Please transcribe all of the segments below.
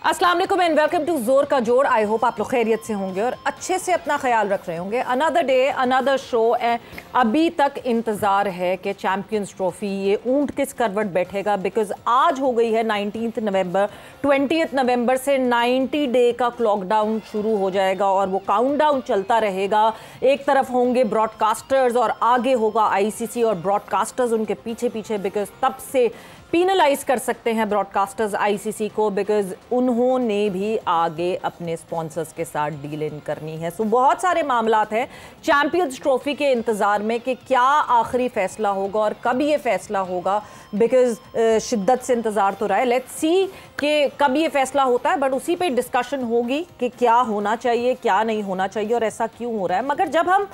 अस्सलाम वालेकुम and welcome to जोर का जोड़। आई होप आप लोग खैरियत से होंगे और अच्छे से अपना ख्याल रख रहे होंगे। Another day another show. अभी तक इंतज़ार है कि चैम्पियंस ट्रॉफी ये ऊंट किस करवट बैठेगा, बिकॉज आज हो गई है 19 नवंबर। 20 नवंबर से 90 डे का क्लॉकडाउन शुरू हो जाएगा और वो काउंटडाउन चलता रहेगा। एक तरफ होंगे ब्रॉडकास्टर्स और आगे होगा आईसीसी और ब्रॉडकास्टर्स उनके पीछे पीछे, बिकॉज तब से पीनलाइज कर सकते हैं ब्रॉडकास्टर्स आईसीसी को, बिकॉज उन्होंने भी आगे अपने स्पॉन्सर्स के साथ डील इन करनी है। सो बहुत सारे मामलात हैं चैंपियंस ट्रॉफी के इंतज़ार में कि क्या आखिरी फैसला होगा और कब ये फैसला होगा, बिकॉज शिद्दत से इंतज़ार तो रहा है। लेट्स सी कि कब ये फैसला होता है, बट उसी पे डिस्कशन होगी कि क्या होना चाहिए क्या नहीं होना चाहिए और ऐसा क्यों हो रहा है। मगर जब हम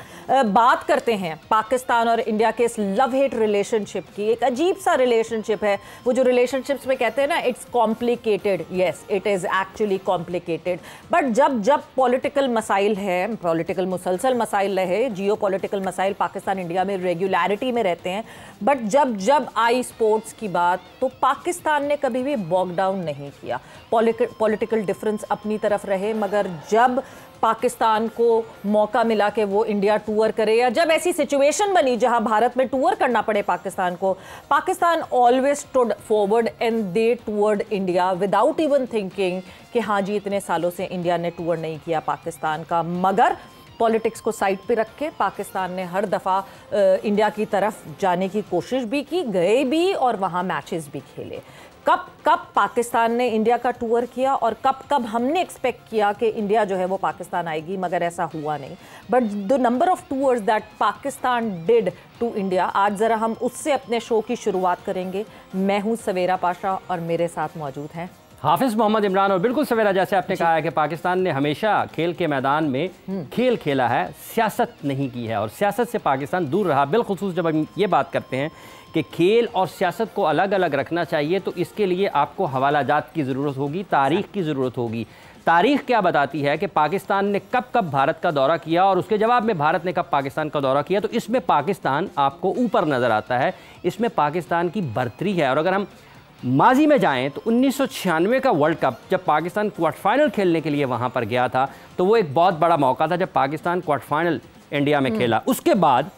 बात करते हैं पाकिस्तान और इंडिया के इस लव हेट रिलेशनशिप की, एक अजीब सा रिलेशनशिप है वो जो रिलेशनशिप्स में कहते हैं ना it's complicated. Yes, it is actually complicated. But जब पॉलिटिकल मसाइल है, पॉलिटिकल मुसलसल मसाइल रहे, जियो पॉलिटिकल मसाइल पाकिस्तान इंडिया में रेगुलरिटी में रहते हैं, बट जब आई स्पोर्ट्स की बात तो पाकिस्तान ने कभी भी बॉक डाउन नहीं किया। पॉलिटिकल डिफरेंस अपनी तरफ रहे, मगर जब पाकिस्तान को मौका मिला कि वो इंडिया टूर करे या जब ऐसी सिचुएशन बनी जहां भारत में टूर करना पड़े पाकिस्तान को, Pakistan always stood forward and they toward India without even thinking कि हाँ जी इतने सालों से इंडिया ने टूर नहीं किया पाकिस्तान का। मगर पॉलिटिक्स को साइड पे रख के पाकिस्तान ने हर दफ़ा इंडिया की तरफ जाने की कोशिश भी की, गए भी और वहाँ मैचेस भी खेले। कब पाकिस्तान ने इंडिया का टूर किया और कब हमने एक्सपेक्ट किया कि इंडिया जो है वो पाकिस्तान आएगी, मगर ऐसा हुआ नहीं। But the number of tours that Pakistan did to India, आज ज़रा हम उससे अपने शो की शुरुआत करेंगे। मैं हूँ सवेरा पाशा और मेरे साथ मौजूद हैं हाफिज़ मोहम्मद इमरान। और बिल्कुल सवेरा, जैसे आपने कहा है कि पाकिस्तान ने हमेशा खेल के मैदान में खेल खेला है, सियासत नहीं की है और सियासत से पाकिस्तान दूर रहा। बिलखुसूस जब हम ये बात करते हैं कि खेल और सियासत को अलग अलग रखना चाहिए तो इसके लिए आपको हवालाजात की ज़रूरत होगी, तारीख़ की ज़रूरत होगी। तारीख़ क्या बताती है कि पाकिस्तान ने कब कब भारत का दौरा किया और उसके जवाब में भारत ने कब पाकिस्तान का दौरा किया, तो इसमें पाकिस्तान आपको ऊपर नज़र आता है, इसमें पाकिस्तान की बढ़तरी है। और अगर हम माजी में जाएं तो 1996 का वर्ल्ड कप जब पाकिस्तान क्वार्टर फाइनल खेलने के लिए वहां पर गया था तो वो एक बहुत बड़ा मौका था जब पाकिस्तान क्वार्टर फाइनल इंडिया में खेला। उसके बाद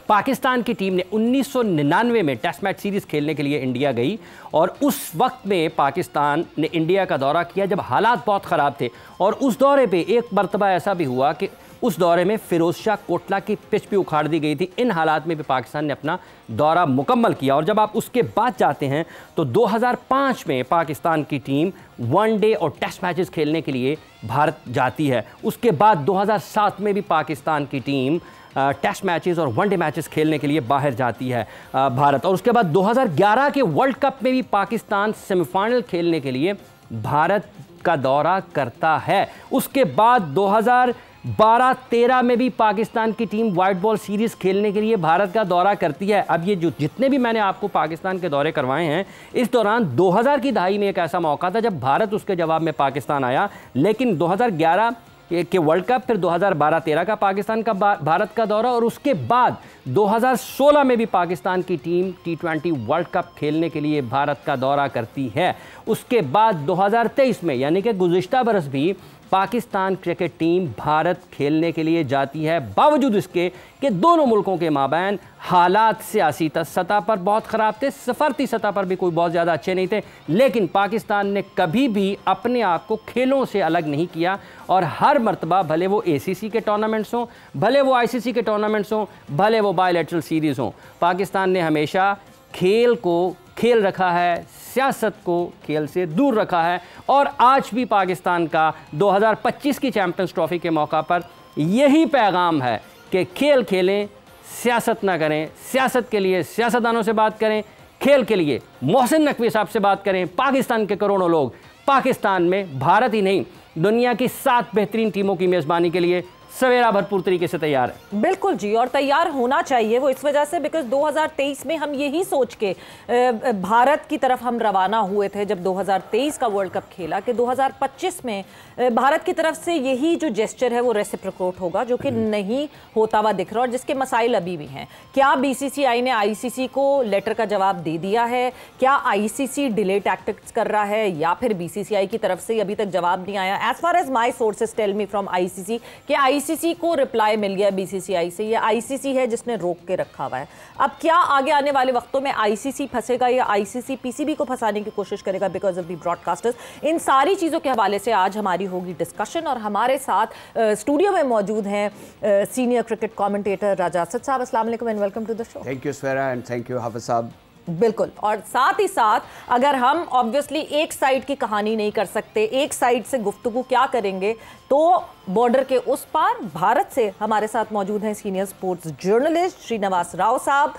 पाकिस्तान की टीम ने 1999 में टेस्ट मैच सीरीज़ खेलने के लिए इंडिया गई और उस वक्त में पाकिस्तान ने इंडिया का दौरा किया जब हालात बहुत ख़राब थे। और उस दौरे पे एक मरतबा ऐसा भी हुआ कि उस दौरे में फिरोज शाह कोटला की पिच भी उखाड़ दी गई थी। इन हालात में भी पाकिस्तान ने अपना दौरा मुकम्मल किया। और जब आप उसके बाद जाते हैं तो 2005 में पाकिस्तान की टीम वनडे और टेस्ट मैचेस खेलने के लिए भारत जाती है। उसके बाद 2007 में भी पाकिस्तान की टीम टेस्ट मैचेस और वनडे मैचेस खेलने के लिए बाहर जाती है भारत। और उसके बाद 2011 के वर्ल्ड कप में भी पाकिस्तान सेमीफाइनल खेलने के लिए भारत का दौरा करता है। उसके बाद 2012-13 में भी पाकिस्तान की टीम वाइट बॉल सीरीज़ खेलने के लिए भारत का दौरा करती है। अब ये जो जितने भी मैंने आपको पाकिस्तान के दौरे करवाए हैं, इस दौरान 2000 की दहाई में एक ऐसा मौका था जब भारत उसके जवाब में पाकिस्तान आया, लेकिन 2011 के वर्ल्ड कप, फिर 2012-13 का पाकिस्तान का भारत का दौरा और उसके बाद 2016 में भी पाकिस्तान की टीम T20 वर्ल्ड कप खेलने के लिए भारत का दौरा करती है। उसके बाद 2023 में यानी कि गुज़िश्ता बरस भी पाकिस्तान क्रिकेट टीम भारत खेलने के लिए जाती है, बावजूद इसके कि दोनों मुल्कों के माबैन हालात सियासी सतह पर बहुत ख़राब थे, सफारती सतह पर भी कोई बहुत ज़्यादा अच्छे नहीं थे। लेकिन पाकिस्तान ने कभी भी अपने आप को खेलों से अलग नहीं किया और हर मरतबा, भले वो ACC के टूर्नामेंट्स हों, भले वो ICC के टूर्नामेंट्स हों, भले वो बायलैटरल सीरीज़ हों, पाकिस्तान ने हमेशा खेल को खेल रखा है, सियासत को खेल से दूर रखा है। और आज भी पाकिस्तान का 2025 की चैंपियंस ट्रॉफी के मौका पर यही पैगाम है कि खेल खेलें, सियासत ना करें, सियासत के लिए सियासतदानों से बात करें, खेल के लिए मोहसिन नकवी साहब से बात करें। पाकिस्तान के करोड़ों लोग पाकिस्तान में भारत ही नहीं दुनिया की 7 बेहतरीन टीमों की मेज़बानी के लिए सवेरा भरपूर तरीके से तैयार है। बिल्कुल जी, और तैयार होना चाहिए वो इस वजह से बिकॉज 2023 में हम यही सोच के भारत की तरफ हम रवाना हुए थे जब 2023 का वर्ल्ड कप खेला कि 2025 में भारत की तरफ से यही जो जेस्चर है वो रेसिप्रोकेट होगा, जो कि नहीं होता हुआ दिख रहा और जिसके मसाइल अभी भी हैं। क्या बीसीसीआई ने आईसीसी को लेटर का जवाब दे दिया है? क्या आईसीसी डिले टैक्टिक्स कर रहा है या फिर बीसीसीआई की तरफ से अभी तक जवाब नहीं आया? As far as my sources tell me from ICC कि आईसीसी को रिप्लाई मिल गया बीसीसीआई से, ये आईसीसी है जिसने रोक के रखा हुआ है। अब क्या आगे आने वाले वक्तों में आईसीसी फंसेगा या आईसीसी पीसीबी को फंसाने की कोशिश करेगा बिकॉज ऑफ द ब्रॉडकास्टर्स? इन सारी चीज़ों के हवाले से आज हमारी होगी डिस्कशन और हमारे साथ स्टूडियो में मौजूद हैं senior cricket commentator Raja Asad sahab. अस्सलाम वालेकुम and welcome to the show. Thank you Sawera and thank you Hafiz sahab. बिल्कुल, और साथ ही साथ अगर हम ऑब्वियसली एक साइड की कहानी नहीं कर सकते, एक साइड से गुफ्तगू क्या करेंगे, तो बॉर्डर के उस पार भारत से हमारे साथ मौजूद हैं senior sports journalist Srinivas Rao साहब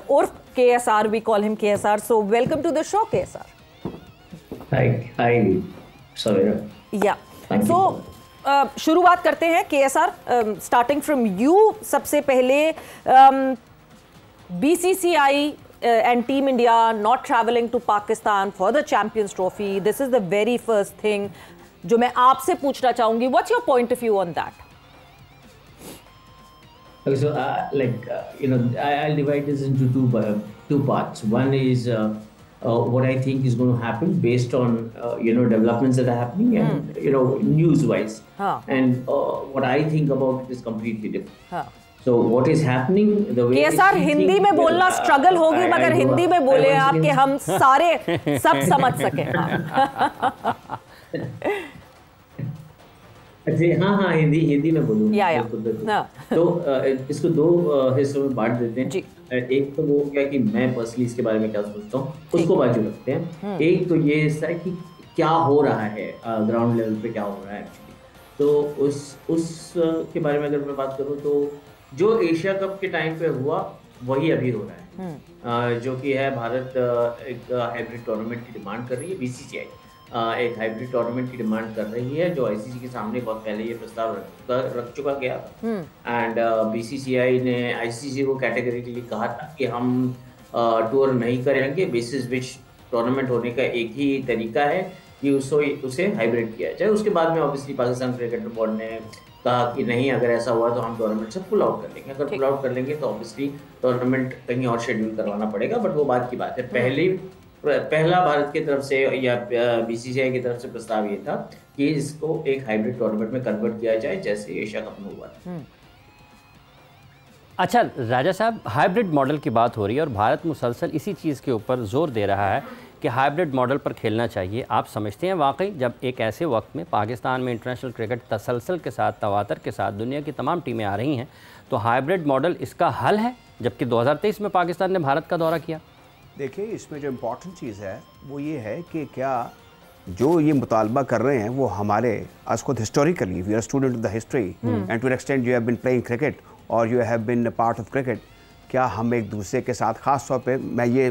उर्फ KSR, we call him KSR। So welcome to the show KSR। Hi Savera. Yeah so शुरुआत करते हैं KSR, स्टार्टिंग फ्रॉम यू। सबसे पहले BCCI and Team India not traveling to Pakistan for the Champions Trophy. This is the very first thing जो मैं आपसे पूछना चाहूंगी. What's your point of view on that? Okay, so I'll divide this into two parts. One is what I think is going to happen based on developments that are happening and news-wise. And what I think about it is completely different. So what is happening? The way KSR Hindi में बोलना struggle होगी, मगर हिंदी में बोले आपके हम सारे सब समझ सकें। हाँ हिंदी में बोलूँ। तो इसको दो हिस्सों में बांट देते हैं। एक तो वो क्या कि मैं पर्सनली इसके बारे में क्या सोचता हूँ उसको बाजू रखते हैं। एक तो ये हिस्सा है कि क्या हो रहा है ग्राउंड लेवल पे, क्या हो रहा है एक्चुअली। तो उस के बारे में अगर मैं बात करूँ तो जो एशिया कप के टाइम पे हुआ वही अभी हो रहा है, जो कि है भारत एक हाइब्रिड टूर्नामेंट की डिमांड कर रही है। बीसीसीआई एक हाइब्रिड टूर्नामेंट की डिमांड कर रही है जो आईसीसी के सामने बहुत पहले ये प्रस्ताव रख चुका गया था। एंड बीसीसीआई ने आईसीसी को कैटेगरिकली कहा था कि हम टूर नहीं करेंगे, बेसिस विच टूर्नामेंट होने का एक ही तरीका है कि उसे हाइब्रिड किया जाए। उसके बाद में ऑब्वियसली पाकिस्तान क्रिकेट बोर्ड ने कहा कि नहीं, अगर ऐसा हुआ तो हम टूर्नामेंट से पुल आउट कर लेंगे। अगर पुल आउट कर लेंगे तो ऑब्वियसली टूर्नामेंट कहीं और शेड्यूल करवाना पड़ेगा, बट वो बात की बात है। पहला भारत की तरफ से या बीसीसीआई की तरफ से प्रस्ताव ये था कि इसको एक हाइब्रिड टूर्नामेंट में कन्वर्ट किया जाए जैसे एशिया कप में हुआ था। अच्छा राजा साहब, हाइब्रिड मॉडल की बात हो रही है और भारत मुसलसल इसी चीज़ के ऊपर जोर दे रहा है कि हाइब्रिड मॉडल पर खेलना चाहिए। आप समझते हैं वाकई जब एक ऐसे वक्त में पाकिस्तान में इंटरनेशनल क्रिकेट तसलसल के साथ, तवातर के साथ दुनिया की तमाम टीमें आ रही हैं, तो हाइब्रिड मॉडल इसका हल है? जबकि 2023 में पाकिस्तान ने भारत का दौरा किया। देखिए, इसमें जो इम्पोर्टेंट चीज़ है वो ये है कि क्या जो ये मुतालबा कर रहे हैं वो हमारे आज खुद historically we are student of the history and to an extent you have been playing cricket और you have been part of cricket. क्या हम एक दूसरे के साथ ख़ास तौर पे मैं ये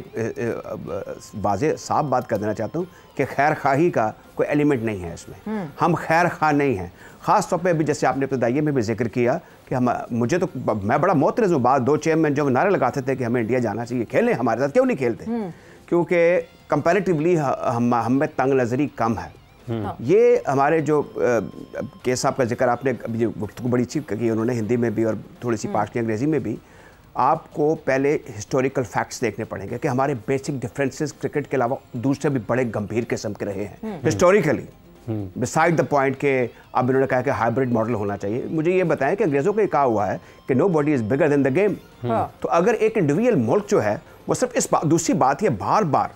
वाज़ेह साफ बात कर देना चाहता हूँ कि खैर खाही का कोई एलिमेंट नहीं है इसमें। हम खैर खा नहीं हैं। ख़ास तौर पे अभी जैसे आपने इब्तिदाइये में भी जिक्र किया कि मैं बड़ा मोतरज़ हूँ। बाद दो चेयरमैन जो नारे लगाते थे कि हमें इंडिया जाना चाहिए, खेलें हमारे साथ, क्यों नहीं खेलते? क्योंकि कंपैरेटिवली हम में तंग नज़री कम है। ये हमारे जो केस साहब का जिक्र आपने अभी गुफ्तगू बड़ी अच्छी की उन्होंने हिंदी में भी और थोड़ी सी पार्टली अंग्रेज़ी में भी। आपको पहले हिस्टोरिकल फैक्ट्स देखने पड़ेंगे कि हमारे बेसिक डिफरेंसेस क्रिकेट के अलावा दूसरे भी बड़े गंभीर किस्म के रहे हैं हिस्टोरिकली। बिसाइड द पॉइंट के अब इन्होंने कहा कि हाइब्रिड मॉडल होना चाहिए। मुझे ये बताएं कि अंग्रेज़ों को ये कहा हुआ है कि nobody is bigger than the game. तो अगर एक इंडिविजुअल मुल्क जो है वो सिर्फ इस दूसरी बात ये बार बार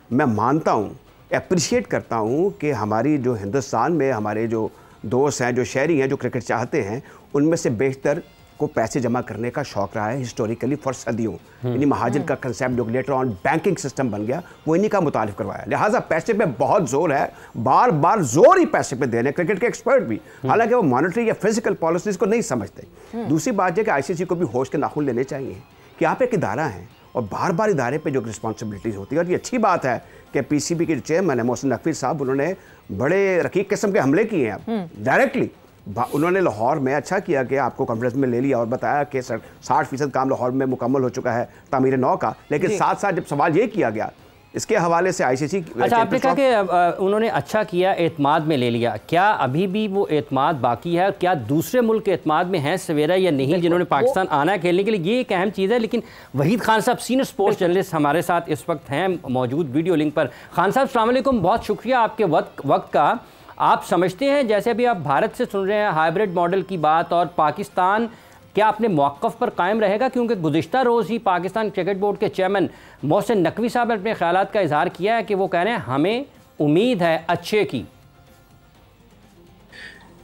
मैं मानता हूँ, अप्रिशिएट करता हूँ कि हमारी जो हिंदुस्तान में हमारे जो दोस्त हैं, जो शहरी हैं, जो क्रिकेट चाहते हैं, उनमें से बेशतर को पैसे जमा करने का शौक़ रहा है हिस्टोरिकली फॉर सदियों। यानी महाजन का कंसेप्ट जो लेटर ऑन बैंकिंग सिस्टम बन गया वो इन्हीं का मुतालिफ करवाया। लिहाजा पैसे पे बहुत जोर है, बार बार जोर ही पैसे पे दे रहे हैं क्रिकेट के एक्सपर्ट भी, हालांकि वो मॉनेटरी या फिजिकल पॉलिसीज़ को नहीं समझते। दूसरी बात है कि आईसीसी को भी होश के नाखून लेने चाहिए कि आप एक इदारा हैं और बार बार इदारे पे जो रिस्पॉन्सिबिलिटीज़ होती है। और ये अच्छी बात है कि पीसीबी के जो चेयरमैन है मोहसिन नकवी साहब, उन्होंने बड़े रकीक किस्म के हमले किए हैं डायरेक्टली उन्होंने लाहौर में अच्छा किया कि आपको कॉन्फ्रेंस में ले लिया और बताया कि 60% काम लाहौर में मुकम्मल हो चुका है तामीर नौ का, लेकिन साथ साथ जब सवाल ये किया गया इसके हवाले से आईसीसी, अच्छा आपने कहा कि उन्होंने अच्छा किया, एतमाद में ले लिया, क्या अभी भी वो एतमाद बाकी है? क्या दूसरे मुल्क एतमाद में हैं सवेरा या नहीं, जिन्होंने पाकिस्तान आना है खेलने के लिए? ये एक अहम चीज़ है। लेकिन वहीद खान साहब सीनियर स्पोर्ट्स जर्नलिस्ट हमारे साथ इस वक्त हैं मौजूद वीडियो लिंक पर। खान साहब अस्सलाम वालेकुम, बहुत शुक्रिया आपके वक्त का। आप समझते हैं, जैसे अभी आप भारत से सुन रहे हैं हाइब्रिड मॉडल की बात, और पाकिस्तान क्या अपने मौक़िफ़ पर कायम रहेगा? क्योंकि गुज़िश्ता रोज़ ही पाकिस्तान क्रिकेट बोर्ड के चेयरमैन मोहसिन नकवी साहब ने अपने ख्यालात का इजहार किया है कि वो कह रहे हैं हमें उम्मीद है अच्छे की।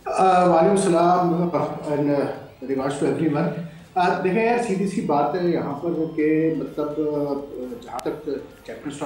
वालेकुम सलाम रिगार्ड्स टू एवरीवन। देखें यार, सीधी सी बात है यहाँ पर कि मतलब जहाँ तक चैंपियंस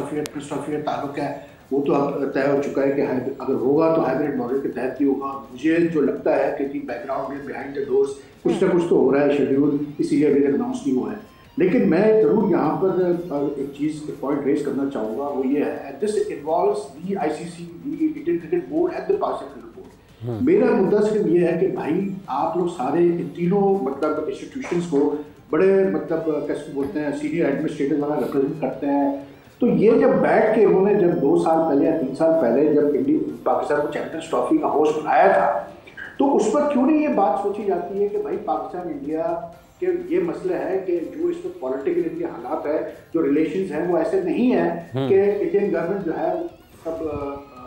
ट्रॉफी का ताल्लुक है वो तो अब तय हो चुका है कि अगर होगा तो हाइब्रिड मॉडल के तहत ही होगा। मुझे जो लगता है कि बैकग्राउंड में बिहाइंड द डोर्स कुछ ना कुछ तो हो रहा है शेड्यूल, इसीलिए अभी तक अनाउंस नहीं हुआ है। लेकिन मैं ज़रूर यहाँ पर एक चीज़ पॉइंट रेज करना चाहूँगा, वो ये है this involves the ICC, the Indian cricket board and the Pakistan cricket board. मेरा मुद्दा सिर्फ ये है कि भाई आप लोग सारे इन तीनों मतलब इंस्टीट्यूशंस को बड़े मतलब कैसे बोलते हैं सीनियर एडमिनिस्ट्रेटिव वाला रिप्रेजेंट करते हैं। तो ये जब बैठ के उन्होंने जब 2 साल पहले या 3 साल पहले जब पाकिस्तान को चैंपियंस ट्रॉफी का होस्ट बनाया था, तो उस पर क्यों नहीं ये बात सोची जाती है कि भाई पाकिस्तान इंडिया के ये मसला है कि जो इसमें पॉलिटिकल इनके हालात है, जो रिलेशंस हैं वो ऐसे नहीं है कि इंडियन गवर्नमेंट जो है सब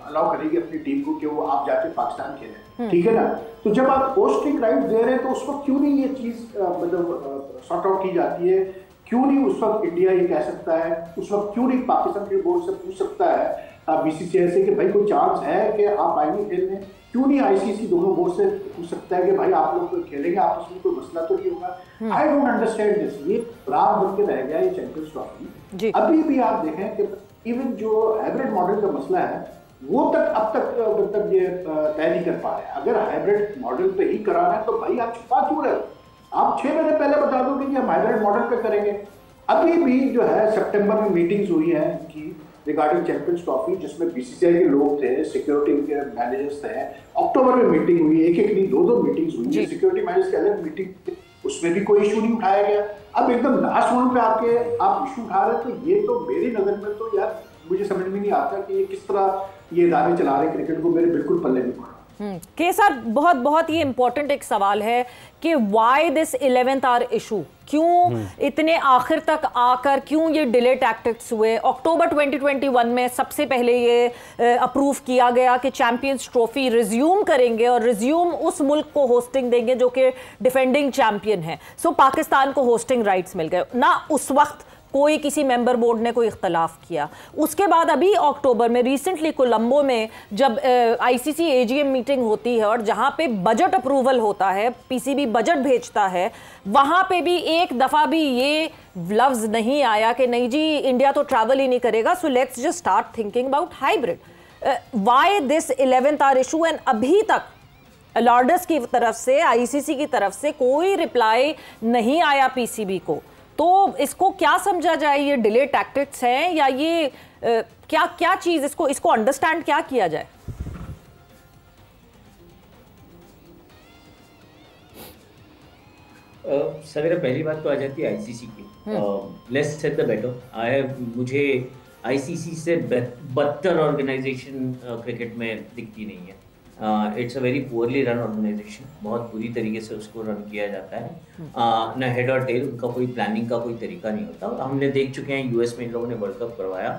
अलाउ करेगी अपनी टीम को कि वो आप जाके पाकिस्तान खेलें, ठीक है ना। तो जब आप होस्टिंग राइट दे रहे हैं तो उस वक्त क्यों नहीं ये चीज़ मतलब सॉर्ट आउट की जाती है? क्यों नहीं उस वक्त इंडिया ये कह सकता है, उस वक्त क्यों नहीं पाकिस्तान क्रिकेट बोर्ड से पूछ सकता है बीसीसीआई से कि भाई कोई चांस है कि आप आएंगे खेलने? क्यों नहीं आईसीसी दोनों बोर्ड से पूछ सकता है कि भाई आप लोग खेलेंगे, आपस में कोई मसला तो नहीं होगा? I don't understand this. ये रात बन के रह गया ये चैंपियंस ट्रॉफी। अभी भी आप देखें कि इवन जो हाइब्रिड मॉडल का मसला है वो अब तक मतलब ये तय नहीं कर पा रहे। अगर हाइब्रिड मॉडल पे ही कराना है तो भाई आप छुपा क्यों रहे हो? आप 6 महीने पहले बता दो कि हम हाइब्रिड मॉडल पे करेंगे। अभी भी जो है सितंबर में मीटिंग्स हुई हैं कि रिगार्डिंग चैंपियंस ट्रॉफी, जिसमें बीसीसीआई के लोग थे, सिक्योरिटी के मैनेजर्स थे। अक्टूबर में मीटिंग हुई, एक नहीं 2 मीटिंग्स हुई, सिक्योरिटी मैनेजर्स के अलग मीटिंग, उसमें भी कोई इशू नहीं उठाया गया। अब एकदम लास्ट मोमेंट पे आके आप इशू उठा रहे हैं, तो ये तो मेरी नज़र में तो यार मुझे समझ में नहीं आता कि ये किस तरह ये इदारे चला रहे क्रिकेट को, मेरे बिल्कुल पल्ले नहीं पड़ा। के सर बहुत ये इंपॉर्टेंट एक सवाल है कि why this 11th hour issue, क्यों इतने आखिर तक आकर क्यों ये डिले टैक्टिक्स हुए? अक्टूबर 2021 में सबसे पहले ये अप्रूव किया गया कि चैंपियंस ट्रॉफी रिज्यूम करेंगे और रिज्यूम उस मुल्क को होस्टिंग देंगे जो कि डिफेंडिंग चैंपियन है। सो पाकिस्तान को होस्टिंग राइट्स मिल गए ना। उस वक्त कोई किसी मेंबर बोर्ड ने कोई इख्तलाफ किया। उसके बाद अभी अक्टूबर में रिसेंटली कोलंबो में जब आईसीसी एजीएम मीटिंग होती है और जहां पे बजट अप्रूवल होता है, पीसीबी बजट भेजता है, वहां पे भी एक दफ़ा भी ये लफ्ज़ नहीं आया कि नहीं जी इंडिया तो ट्रैवल ही नहीं करेगा, so let's just start thinking about hybrid. Why this 11th hour issue? And अभी तक लॉर्ड्स की तरफ से, आईसीसी की तरफ से कोई रिप्लाई नहीं आया पीसीबी को। तो इसको क्या समझा जाए? ये डिले टैक्टिक्स हैं या ये क्या चीज, इसको अंडरस्टैंड क्या किया जाए? सवेरा पहली बात तो आ जाती है आईसीसी की। Let's set the better. मुझे आईसीसी से बदतर ऑर्गेनाइजेशन क्रिकेट में दिखती नहीं है। It's a very poorly run organisation, बहुत बुरी तरीके से उसको रन किया जाता है। न हेड और टेल, उनका कोई प्लानिंग का कोई तरीका नहीं होता। और हमने देख चुके हैं यूएस में इन लोगों ने वर्ल्ड कप करवाया,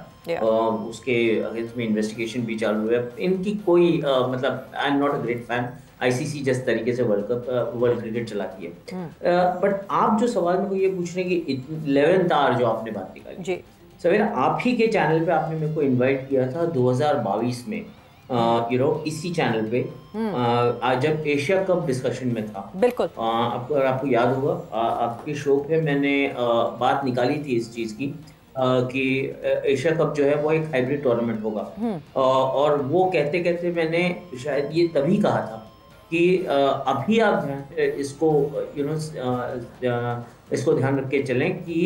उसके अगेंस्ट में इन्वेस्टिगेशन भी चालू है। इनकी कोई मतलब I am not a great fan. ICC जिस तरीके से वर्ल्ड क्रिकेट चलाती है। बट आप जो सवाल मेरे को ये पूछ रहे हैं कि 11th आवर जो आपने बात निकाली, सवेरा आप ही के चैनल पे आपने मेरे को इन्वाइट किया था 2022 में, इसी चैनल पे जब एशिया कप डिस्कशन में था। बिल्कुल। आपको याद होगा, आपके शो पे मैंने बात निकाली थी इस चीज की कि एशिया कप जो है वो एक हाइब्रिड टूर्नामेंट होगा। और वो कहते कहते मैंने शायद ये तभी कहा था कि अभी आप इसको इसको ध्यान रख के चलें कि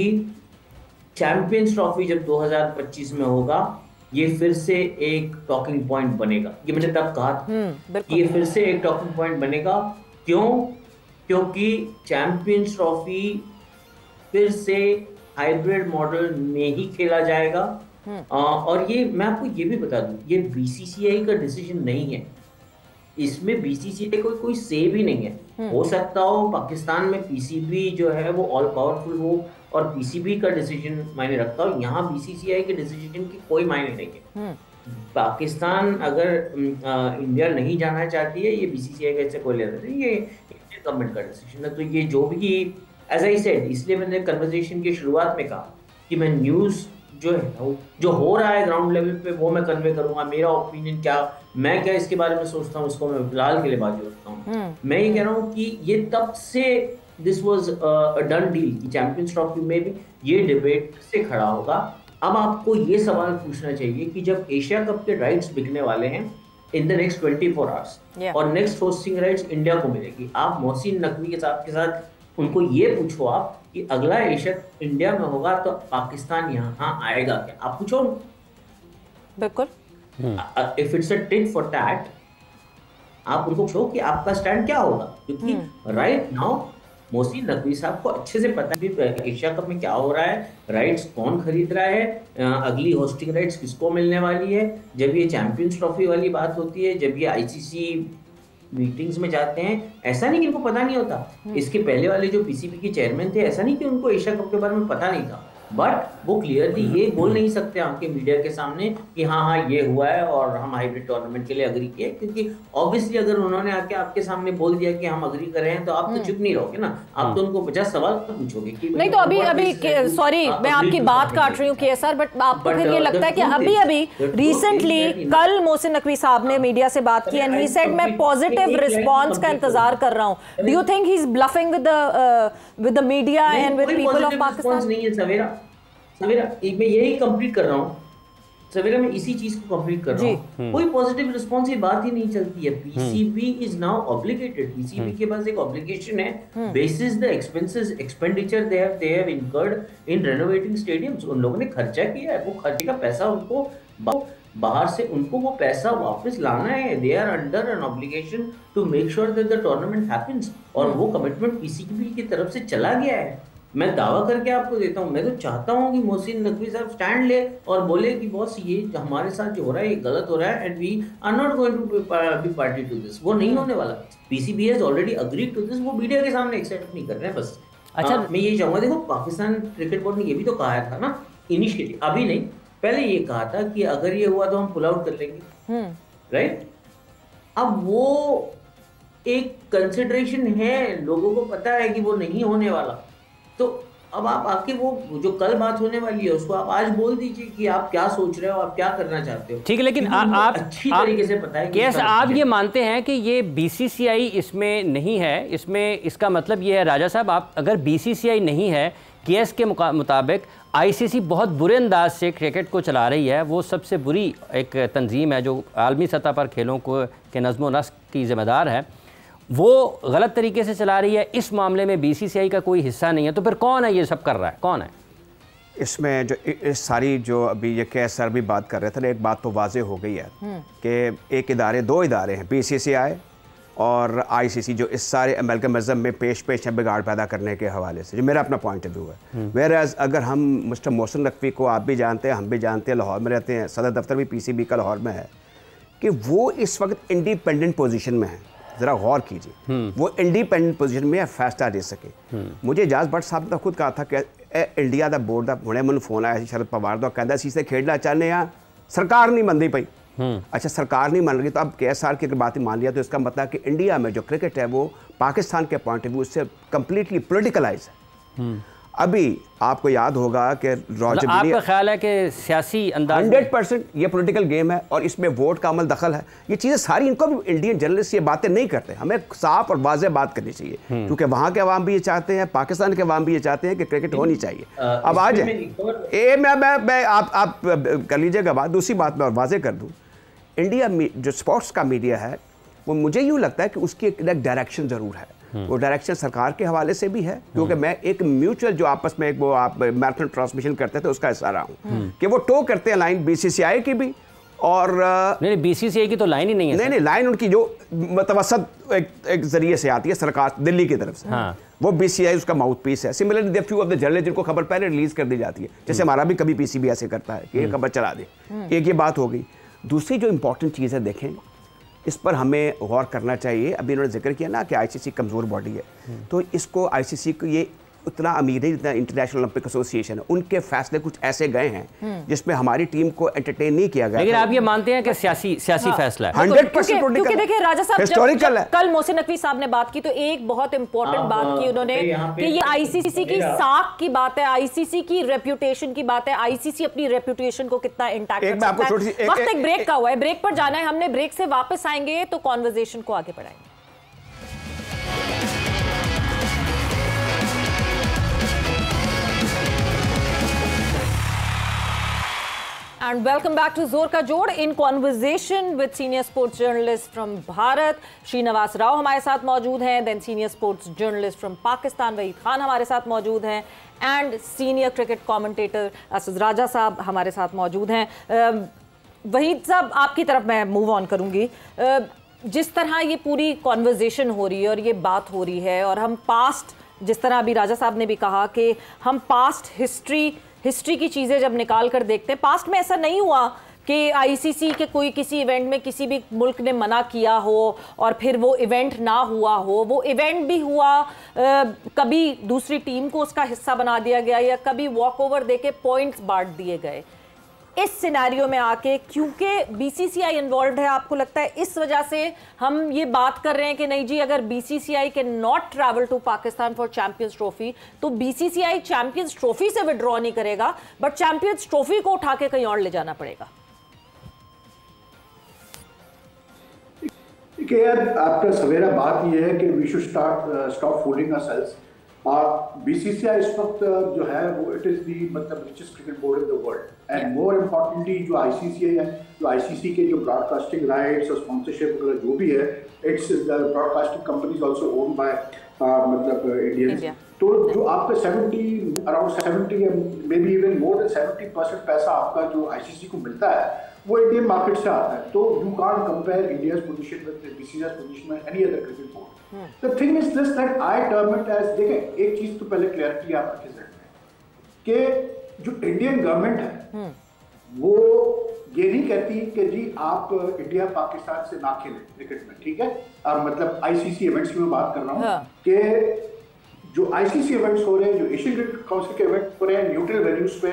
चैंपियंस ट्रॉफी जब 2025 में होगा ये फिर से एक टॉकिंग पॉइंट बनेगा। ये मैंने तब कहा था ये फिर से एक टॉकिंग पॉइंट बनेगा। क्यों? क्योंकि चैंपियंस ट्रॉफी फिर से हाइब्रिड मॉडल में ही खेला जाएगा। और ये मैं आपको ये भी बता दूं, ये बीसीसीआई का डिसीजन नहीं है, इसमें बीसीसीआई को कोई से भी नहीं है। हो सकता हो पाकिस्तान में पीसीबी जो है वो ऑल पावरफुल हो और पीसीबी का डिसीजन मायने रखता हो, यहाँ बीसीसीआई के डिसीजन की कोई मायने नहीं है। पाकिस्तान अगर इंडिया नहीं जाना चाहती है, ये बीसीसीआई का इससे कोई लेना नहीं, ये इंडियन गवर्नमेंट का डिसीजन है। तो ये जो भी एज आई सेड, इसलिए मैंने कन्वर्सेशन की शुरुआत में कहा कि मैं न्यूज़ जो है जो हो रहा है ग्राउंड लेवल पे वो मैं कन्वे करूंगा। मेरा ओपिनियन क्या, मैं क्या इसके बारे में सोचता हूँ, उसको मैं फिलहाल के लिए बाजू रखता हूँ। मैं ये कह रहा हूँ कि ये तब से this was a done deal कि चैंपियंस ट्रॉफी में भी ये डिबेट से खड़ा होगा। अब आपको ये सवाल पूछना चाहिए कि जब एशिया कप के राइट्स बिकने वाले हैं इन द नेक्स्ट 24 आवर्स और नेक्स्ट होस्टिंग राइट्स इंडिया को मिलेगी, आप मोहसिन नकवी के साथ उनको ये पूछो आप कि अगला एशिया इंडिया में होगा तो पाकिस्तान यहाँ आएगा क्या, आप पूछो। बिल्कुल। If it's a tit for tat, आप उनको पूछो कि आपका स्टैंड क्या होगा, क्योंकि राइट नाउ मोहसिन नकवी साहब को अच्छे से पता है एशिया कप में क्या हो रहा है, राइट्स कौन खरीद रहा है, अगली होस्टिंग राइट्स किसको मिलने वाली है। जब ये चैंपियंस ट्रॉफी वाली बात होती है, जब ये आईसीसी मीटिंग्स में जाते हैं, ऐसा नहीं कि इनको पता नहीं होता। इसके पहले वाले जो पीसीबी के चेयरमैन थे, ऐसा नहीं कि उनको एशिया कप के बारे में पता नहीं था, बट वो क्लियरली ये बोल नहीं सकते आपके मीडिया के सामने कि हाँ ये हुआ है और हम हाइब्रिड टूर्नामेंट के लिए अग्री किए, क्योंकि ऑब्वियसली अगर उन्होंने आके आपके सामने बोल दिया कि हम अग्री कर रहे हैं तो आप तो चुप नहीं रहोगे ना, आप तो उनको 50 सवाल पूछोगे कि नहीं। तो अभी सॉरी मैं आपकी बात काट रही हूँ केएसआर, बट आपको फिर ये लगता है कि अभी रिसेंटली कल मोहसिन नकवी साहब ने मीडिया से बात की एंड ही सेड मैं पॉजिटिव रिस्पांस का इंतजार कर रहा हूँ। Do you think he is bluffing with the media and with people of Pakistan? नहीं है सवेरा, मैं यही कंप्लीट कर रहा हूँ सवेरा, मैं इसी चीज को कंप्लीट कर रहा हूँ। कोई पॉजिटिव रिस्पांस की बात ही नहीं चलती है। PCB is now obligated, PCB के पास एक ऑब्लिगेशन है basis the expenses expenditure they have incurred in renovating stadiums. उन लोगों ने खर्चा किया है, वो खर्चे का पैसा उनको बाहर से उनको वो पैसा वापस लाना है। They are under an obligation to make sure that the tournament happens, और वो कमिटमेंट पीसीबी की तरफ से चला गया है। मैं दावा करके आपको देता हूँ, मैं तो चाहता हूँ कि मोहसिन नकवी साहब स्टैंड ले और बोले कि बॉस ये हमारे साथ जो हो रहा है ये गलत हो रहा है and we are not going to be party to this. वो नहीं होने वाला। PCB has already agreed to this, वो मीडिया के सामने एक्सेप्ट नहीं कर रहे हैं बस। अच्छा, मैं ये चाहूंगा, देखो पाकिस्तान क्रिकेट बोर्ड ने ये भी तो कहा था ना इनिशियली, अभी नहीं पहले ये कहा था कि अगर ये हुआ तो हम पुल आउट कर लेंगे, राइट। अब वो एक कंसिडरेशन है, लोगों को पता है कि वो नहीं होने वाला, तो अब आप आके वो जो कल बात होने वाली है उसको आप आज बोल दीजिए कि आप क्या सोच रहे हो, आप क्या करना चाहते हो। ठीक है, लेकिन आप अच्छी तरीके से पता है कि आप ये मानते हैं कि ये बीसीसीआई इसमें नहीं है, इसमें इसका मतलब ये है राजा साहब, आप अगर बीसीसीआई नहीं है, केएस के मुताबिक आईसीसी बहुत बुरे अंदाज से क्रिकेट को चला रही है, वो सबसे बुरी एक तंजीम है जो आलमी सतह पर खेलों को के नज़्म व नस्क की जिम्मेदार है, वो गलत तरीके से चला रही है। इस मामले में बीसीसीआई का कोई हिस्सा नहीं है, तो फिर कौन है ये सब कर रहा है, कौन है इसमें? जो इस सारी जो अभी ये केएस सर भी बात कर रहे थे, एक बात तो वाजे हो गई है कि एक इदारे, दो इदारे हैं, बीसीसीआई और आईसीसी, जो इस सारे अमेल्गमिज्म में पेश हैं बिगाड़ पैदा करने के हवाले से, जो मेरा अपना पॉइंट ऑफ व्यू है। वेयरएज़ अगर हम मिस्टर मोहसिन नकवी को आप भी जानते हैं, हम भी जानते हैं, लाहौर में रहते हैं, सदर दफ्तर भी पीसीबी का लाहौर में है, कि वो इस वक्त इंडिपेंडेंट पोजीशन में है। ज़रा गौर कीजिए, वो इंडिपेंडेंट पोजीशन में फैसला दे सके। मुझे एजाज भट्ट साहब ने खुद कहा था कि इंडिया का बोर्ड का हुणे मैनूं फोन आया शरद पवार का, कहता असीं इसे खेडना चाहते हैं, सरकार नहीं मनती पई। अच्छा, सरकार नहीं मान रही, तो अब केएसआर की अगर बात मान लिया तो इसका मतलब कि इंडिया में जो क्रिकेट है वो पाकिस्तान के पॉइंट ऑफ व्यू से कम्प्लीटली पोलिटिकलाइज है। अभी आपको याद होगा कि रॉजर, आपका ख्याल है कि सियासी अंदाज 100% ये पॉलिटिकल गेम है और इसमें वोट का अमल दखल है। ये चीज़ें सारी, इनको भी इंडियन जर्नलिस्ट ये बातें नहीं करते, हमें साफ और वाज़ेह बात करनी चाहिए, क्योंकि वहाँ के अवाम भी ये चाहते हैं, पाकिस्तान के अवाम भी ये चाहते हैं कि क्रिकेट होनी चाहिए। अब आ जाए, मैं आप कर लीजिएगा बात। दूसरी बात मैं और वाज़ेह कर दूँ, इंडिया में जो स्पोर्ट्स का मीडिया है वो मुझे यूँ लगता है कि उसकी एक डायरेक्शन ज़रूर है। वो डायरेक्शन सरकार के हवाले से भी है, क्योंकि मैं एक म्यूचुअल जो आपस में एक वो आप मैराथन ट्रांसमिशन करते थे उसका हिस्सा रहा हूँ कि वो टो करते हैं लाइन बीसीसीआई की भी, और नहीं बीसीसीआई की तो लाइन ही नहीं है। नहीं लाइन उनकी जो मतवसत एक जरिए से आती है सरकार दिल्ली की तरफ से, हाँ। वो बीसीआई उसका माउथ पीस है। Similarly there few of the journalist जिनको खबर पहले रिलीज कर दी जाती है, जैसे हमारा भी कभी पीसीबी ऐसे करता है कि ये खबर चला दे। एक ये बात हो गई। दूसरी जो इंपॉर्टेंट चीज़ है, देखें इस पर हमें गौर करना चाहिए। अभी उन्होंने जिक्र किया ना कि आईसीसी कमज़ोर बॉडी है, तो इसको आईसीसी को ये उतना अमीर है जितना इंटरनेशनल ओलंपिक एसोसिएशन है। उनके फैसले कुछ ऐसे गए हैं जिसमें हमारी टीम को एंटरटेन नहीं किया गया। लेकिन आप ये मानते हैं कि सियासी फैसला है? 100% क्योंकि देखिए राजा साहब हिस्टोरिकल है। कल मोहसिन नकवी साहब ने बात की तो एक बहुत इंपॉर्टेंट बात की उन्होंने कि ये आईसीसी की साख की बात है, आईसीसी की रेप्यूटेशन की बात है। आईसीसी अपनी रेप्यूटेशन को कितना इंटैक्ट रख सकता है। वक्त एक ब्रेक का हुआ है, ब्रेक पर जाना है हमने, ब्रेक से वापस आएंगे तो कॉन्वर्सेशन को आगे बढ़ाएंगे। And welcome back to जोर का जोड़ in conversation with senior sports journalist from Bharat Srinivas Rao हमारे साथ मौजूद हैं, then senior sports journalist from Pakistan Waheed Khan हमारे साथ मौजूद हैं, and senior cricket commentator Asad राजा साहब हमारे साथ मौजूद हैं। वहीद साहब आपकी तरफ मैं मूव ऑन करूंगी। जिस तरह ये पूरी कॉन्वर्जेशन हो रही है और ये बात हो रही है, और हम पास्ट, जिस तरह अभी राजा साहब ने भी कहा कि हम पास्ट हिस्ट्री की चीज़ें जब निकाल कर देखते हैं, पास्ट में ऐसा नहीं हुआ कि आईसीसी के कोई किसी इवेंट में किसी भी मुल्क ने मना किया हो और फिर वो इवेंट ना हुआ हो। वो इवेंट भी हुआ, कभी दूसरी टीम को उसका हिस्सा बना दिया गया या कभी वॉक ओवर दे के पॉइंट्स बांट दिए गए। इस सिनेरियो में आके क्योंकि बीसीसीआई इन्वॉल्व है, आपको लगता है इस वजह से हम ये बात कर रहे हैं कि नहीं जी, अगर बीसीसीआई के not travel to Pakistan for Champions Trophy तो बीसीसीआई चैंपियंस ट्रॉफी से विड्रॉ नहीं करेगा, बट चैंपियंस ट्रॉफी को उठा के कहीं और ले जाना पड़ेगा? यार आपका सवेरा बात यह है कि we should stop fooling ourselves. BCCI इस वक्त जो है वो इट इज दी मतलब richest cricket board in the world, and more importantly जो आईसीसी है, जो आईसीसी के जो ब्रॉडकास्टिंग राइट्स और स्पॉन्सरशिप वगैरह जो भी है, it's broadcasting companies also owned by मतलब इंडियंस। तो जो आपका 70 may be even more than 70% पैसा आपका जो आईसीसी को मिलता है वो इंडियन मार्केट से आता है। तो you can't compare India's position with BCCI's position with any other cricket board. The thing is this that I term it as, देखें एक चीज तो पहले क्लैरिटी आप रखें कि जो इंडियन गवर्नमेंट है वो ये नहीं कहती कि जी आप इंडिया पाकिस्तान से ना खेलें क्रिकेट में, ठीक है। मतलब आईसीसी इवेंट्स की मैं बात कर रहा हूँ कि जो आईसीसी इवेंट्स हो रहे हैं, जो एशियन क्रिकेट काउंसिल के इवेंट हो रहे हैं न्यूट्रल वेन्यूज पे,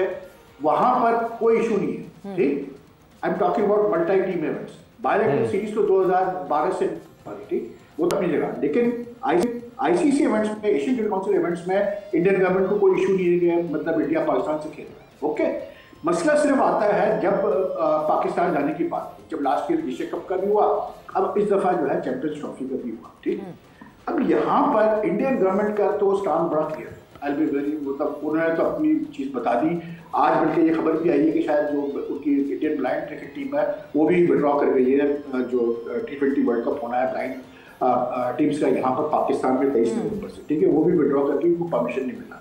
वहां पर कोई इशू नहीं है, ठीक। I am talking about multi team events. Bilateral series तो 2012 से ठीक, वो तो अपनी जगह, लेकिन आईसीसी इवेंट्स में, एशियन क्रिकेट काउंसिल इवेंट्स में इंडियन गवर्नमेंट को कोई इशू नहीं है कि मतलब इंडिया पाकिस्तान से खेल रहा है, ओके। मसला सिर्फ आता है जब पाकिस्तान जाने की बात, जब लास्ट ईयर एशिया कप का भी हुआ, अब इस दफा जो है चैंपियंस ट्रॉफी का भी हुआ, ठीक। अब यहाँ पर इंडियन गवर्नमेंट का तो स्टांड बड़ा क्लियर, आई बी वेरी, मतलब उन्होंने तो अपनी चीज बता दी। आज बल्कि ये खबर भी आई है कि शायद जो उनकी इंडियन ब्लाइंड क्रिकेट टीम है वो भी विड्रॉ कर गई है, जो T20 वर्ल्ड कप होना है ब्लाइंड टीम्स का यहाँ पर पाकिस्तान में 23 नवंबर से, ठीक है, वो भी विड्रॉ करके उनको परमिशन नहीं मिला।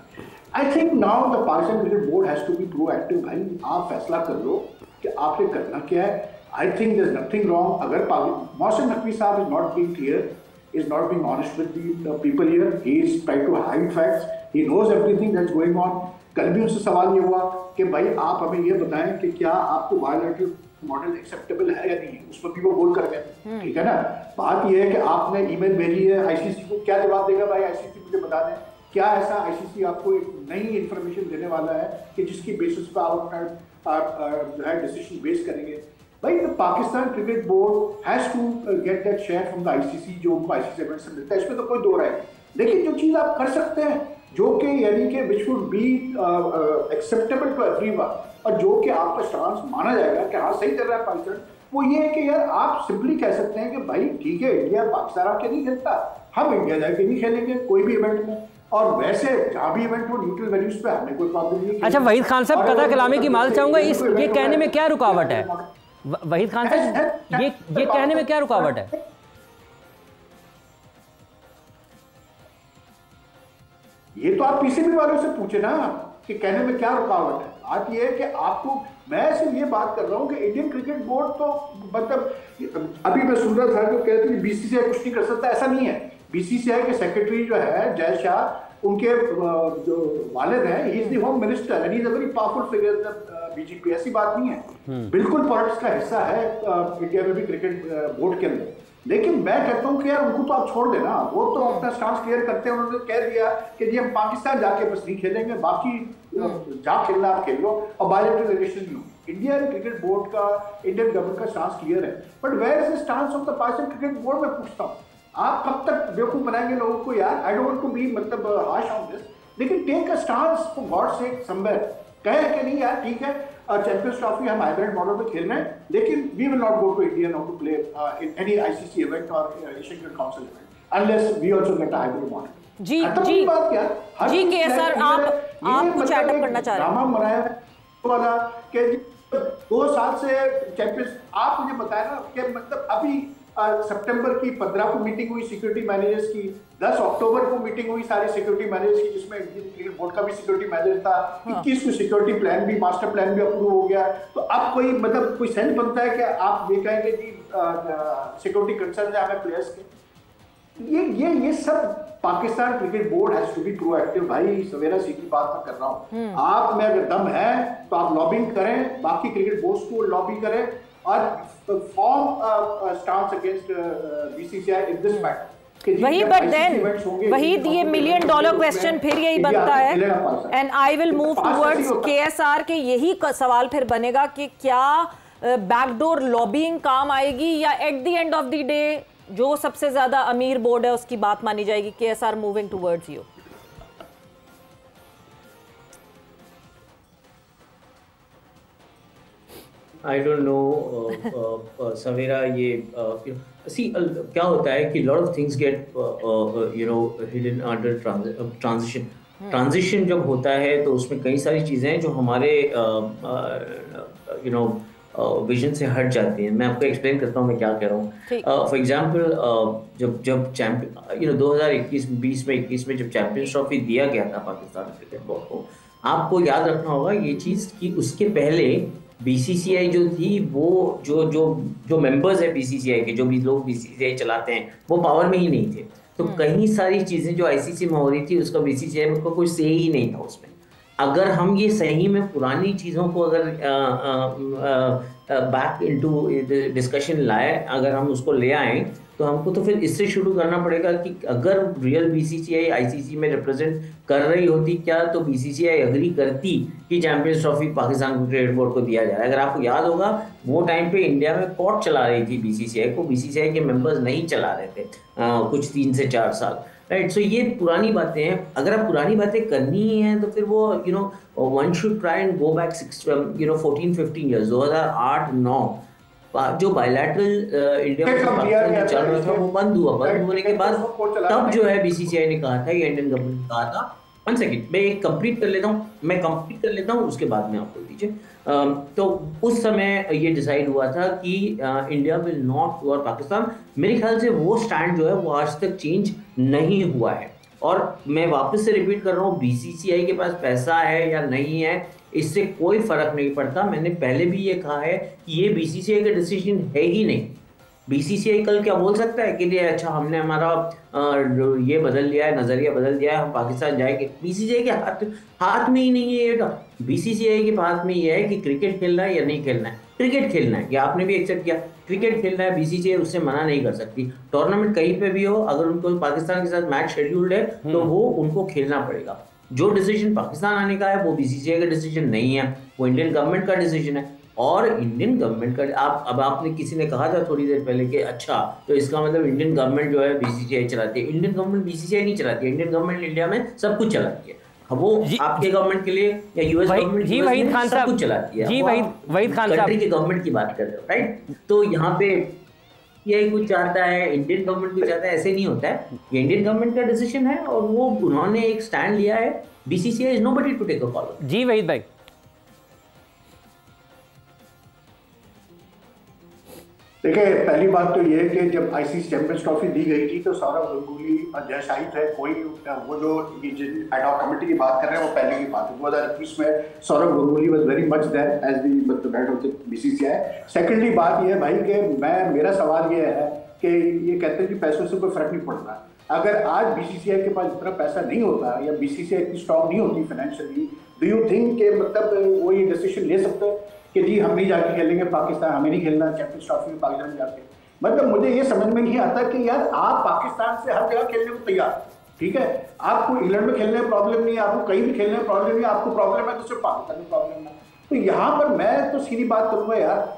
I think now the Pakistan cricket board has to be proactive. भाई आप फैसला कर लो कि आपने करना क्या है। I think there is nothing wrong अगर मोहसिन नकवी साहब is not being clear, is not being honest with the people here. He is trying to hide facts. He knows everything that's going on. कल भी उससे सवाल ये हुआ कि भाई आप हमें ये बताएं कि क्या आपको बायोलैटरल मॉडल एक्सेप्टेबल है या नहीं, उस पर भी वो बोल कर गए, ठीक है ना। बात ये है कि आपने ईमेल भेजी है आईसीसी को, क्या जवाब देगा भाई आईसीसी, मुझे बता दें। क्या ऐसा आईसीसी आपको एक नई इंफॉर्मेशन देने वाला है कि जिसकी बेसिस पर आप अपना जो है डिसीजन बेस करेंगे? भाई the Pakistan cricket board has to get that share from the ICC, जो उनको आईसीसी इवेंट से मिलता है, इसमें तो कोई दो राय नहीं। लेकिन जो चीज़ आप कर सकते हैं जो कि यानी कि which would be acceptable to everyone और जो कि आपका स्टांस माना जाएगा कि हाँ सही कर रहा है पाकिस्तान, वो ये है कि यार आप सिंपली कह सकते हैं कि भाई ठीक है इंडिया पाकिस्तान आके नहीं खेलता, हम इंडिया जाके नहीं खेलेंगे कोई भी इवेंट में, और वैसे जहाँ भी इवेंट हो न्यूट्रल वेन्यूज पे हमें कोई प्रॉब्लम नहीं। अच्छा वहीद खान साहब, कथा कलामी की माल चाहूंगा, इस ये कहने में क्या रुकावट है? वहीद खान साहब ये कहने में क्या रुकावट है? ये तो आप पीसीबी वालों से पूछे ना कि कहने में क्या रुकावट है। बात ये है कि आपको, मैं सिर्फ ये बात कर रहा हूँ कि इंडियन क्रिकेट बोर्ड तो मतलब अभी मैं सुन रहा था कि कहते हैं बीसीसीआई कुछ नहीं कर सकता, ऐसा नहीं है। बीसीसीआई के सेक्रेटरी जो है जय शाह, उनके जो वालिद हैं, he is the home minister and he is a very powerful figure BJP, ऐसी बात नहीं है। बिल्कुल पॉलिटिक्स का हिस्सा है इंडिया में भी क्रिकेट बोर्ड के अंदर। लेकिन मैं कहता हूँ कि यार उनको तो आप छोड़ देना, वो तो अपना स्टांस क्लियर करते हैं। उन्होंने कह दिया कि जी हम पाकिस्तान जाके बस नहीं खेलेंगे, बाकी जहाँ खेलना आप खेल लो और बायलैटरल रिलेशन लो। इंडियन क्रिकेट बोर्ड का, इंडियन गवर्नमेंट का स्टांस क्लियर है, but where is the stance of the Pakistan cricket board? मैं पूछता हूँ, आप कब तक बेवकूफ बनाएंगे लोगों को यार? I don't want to be मतलब हार्श ऑन दिस, लेकिन take a stance for God sake somewhere. कहे कि नहीं यार ठीक है, चैंपियंस ट्रॉफी हम हाइब्रिड मॉडल में खेल रहे हैं, लेकिन we will not go to India not to play in any ICC event और Asian Cricket Council event unless we also get a hybrid model. जी जी बात क्या जी के सर, आप कुछ ऐड करना चाह रहे हैं? ड्रामा मनाया वाला कि 2 साल से चैंपियंस, आप मुझे बताया ना कि मतलब अभी सितंबर की 15 को मीटिंग हुई सिक्योरिटी मैनेजर्स की, 10 अक्टूबर को मीटिंग हुई सारे सिक्योरिटी मैनेजर्स की, जिसमें इंडियन क्रिकेट बोर्ड का भी सिक्योरिटी मैनेजर था। 21 को सिक्योरिटी प्लान भी, मास्टर प्लान भी अप्रूव हो गया। तो अब कोई मतलब कोई सेंस बनता है कि आप ये कहेंगे कि सिक्योरिटी कंसर्न है हमें प्लेयर्स के? ये सब Pakistan cricket board has to be proactive. भाई सवेरा सीधी बात मैं कर रहा हूँ, आप में अगर दम है तो आप लॉबिंग करें, बाकी क्रिकेट बोर्ड्स को लॉबी करें और form stance against BCCI in this matter. वही, बट देन वही ये $1 मिलियन क्वेश्चन फिर यही बनता है, and I will move towards KSR के यही सवाल फिर बनेगा कि क्या बैकडोर लॉबिंग काम आएगी, या at the end of the day जो सबसे ज्यादा अमीर बोर्ड है उसकी बात मानी जाएगी? KSR moving towards you. I don't know Savera, ये क्या होता है कि lot of things get hidden under transition. Transition जब होता है तो उसमें कई सारी चीज़ें हैं जो हमारे विजन से हट जाती हैं। मैं आपको एक्सप्लेन करता हूँ मैं क्या कह रहा हूँ। फॉर एग्जांपल जब चैंपियन 2021 में जब चैंपियंस ट्रॉफी दिया गया था पाकिस्तान क्रिकेट बोर्ड को, आपको याद रखना होगा ये चीज़ कि उसके पहले बीसीसीआई जो थी, वो जो मेंबर्स है बीसीसीआई के, जो भी लोग बीसीसीआई चलाते हैं, वो पावर में ही नहीं थे। तो कई सारी चीज़ें जो आईसीसी में हो रही थी उसका बीसीसीआई में कोई से ही नहीं था उसमें। अगर हम ये सही में पुरानी चीज़ों को अगर बैक इनटू डिस्कशन लाए, अगर हम उसको ले आए, तो हमको तो फिर इससे शुरू करना पड़ेगा कि अगर रियल बीसीसीआई आईसीसी में रिप्रेजेंट कर रही होती क्या, तो बीसीसीआई एग्री करती कि champions trophy Pakistan cricket board को दिया जाए। अगर आपको याद होगा वो टाइम पे इंडिया में कोर्ट चला रही थी बीसीसीआई को, बीसीसीआई के मेंबर्स नहीं चला रहे थे कुछ 3 से 4 साल, राइट। सो ये पुरानी बातें हैं। अगर आप पुरानी बातें करनी ही हैं तो फिर वो one should try and go back 14-15 years. 2008-9 जो बायलैटरल इंडिया में चल रहा था वो बंद हुआ। बंद होने के बाद तब जो है बीसीसीआई ने कहा था, या इंडियन गवर्नमेंट ने कहा था, 1 सेकेंड मैं एक कंप्लीट कर लेता हूँ उसके बाद में आप बोल दीजिए। तो उस समय ये डिसाइड हुआ था कि इंडिया विल नॉट और पाकिस्तान, मेरे ख्याल से वो स्टैंड जो है वो आज तक चेंज नहीं हुआ है। और मैं वापस से रिपीट कर रहा हूँ, बीसीसीआई के पास पैसा है या नहीं है इससे कोई फर्क नहीं पड़ता। मैंने पहले भी ये कहा है कि ये बीसीसीआई का डिसीजन है ही नहीं। बीसीसीआई कल क्या बोल सकता है कि अच्छा हमने हमारा ये बदल लिया है, नजरिया बदल दिया है, हम पाकिस्तान जाएंगे। बीसीसीआई के हाथ में ही नहीं है ये। बीसीसीआई के हाथ में ये है कि क्रिकेट खेलना है या नहीं खेलना है। क्रिकेट खेलना है, ये आपने भी एक्सेप्ट किया, क्रिकेट खेलना है, बीसीसीआई उससे मना नहीं कर सकती। टूर्नामेंट कहीं पे भी हो, अगर उनको पाकिस्तान के साथ मैच शेड्यूल्ड है तो वो उनको खेलना पड़ेगा। जो डिसीजन पाकिस्तान आने का है वो बीसीसीआई का डिसीजन नहीं है, वो इंडियन गवर्नमेंट का डिसीजन है। और इंडियन गवर्नमेंट का अब आपने किसी ने कहा था थोड़ी देर पहले कि अच्छा तो इसका मतलब इंडियन गवर्नमेंट जो है बीसीसीआई चलाती है। इंडियन गवर्नमेंट बीसीसीआई नहीं चलाती है। इंडियन गवर्नमेंट इंडिया में सब कुछ चलाती है। वो आपके गवर्नमेंट के लिए या यूएस गवर्नमेंट जी वहीद खान साहब कुछ चलाती है। जी वहीद खान साहब कंट्री के गवर्नमेंट की बात कर रहे हो, राइट। तो यहाँ पे यही कुछ चाहता है, इंडियन गवर्नमेंट कुछ चाहता है, ऐसे नहीं होता है। ये इंडियन गवर्नमेंट का डिसीजन है और वो उन्होंने एक स्टैंड लिया है। BCCI is nobody to take a call. जी वहीद भाई देखिए, पहली बात तो ये है कि जब आईसीसी चैंपियंस ट्रॉफी दी गई थी तो सौरव गंगुली अध्यक्ष आई थे, कोई वो जो एडॉक कमेटी की बात कर रहे हैं वो पहले की बात है। 2021 में Sourav Ganguly was very much there as the head of the BCCI. Secondly बात ये है भाई कि मेरा सवाल ये है कि ये कहते हैं कि पैसों से कोई फर्क नहीं पड़ता। अगर आज बीसीसीआई के पास इतना पैसा नहीं होता या बीसीसीआई इतनी स्ट्रॉन्ग नहीं होती फाइनेंशियली, डू यू थिंक कि मतलब वो ये डिसीजन ले सकते हैं कि जी हम नहीं जाके खेलेंगे पाकिस्तान, हमें नहीं खेलना चैंपियंस ट्रॉफी में पाकिस्तान जाके? मतलब मुझे ये समझ में नहीं आता कि यार आप पाकिस्तान से हर जगह खेलने को तैयार, ठीक है, आपको इंग्लैंड में खेलने में प्रॉब्लम नहीं है, आपको कहीं भी खेलने में प्रॉब्लम नहीं है, आपको प्रॉब्लम है तो सिर्फ पाकिस्तान में प्रॉब्लम है। तो यहाँ पर मैं तो सीधी बात करूंगा यार,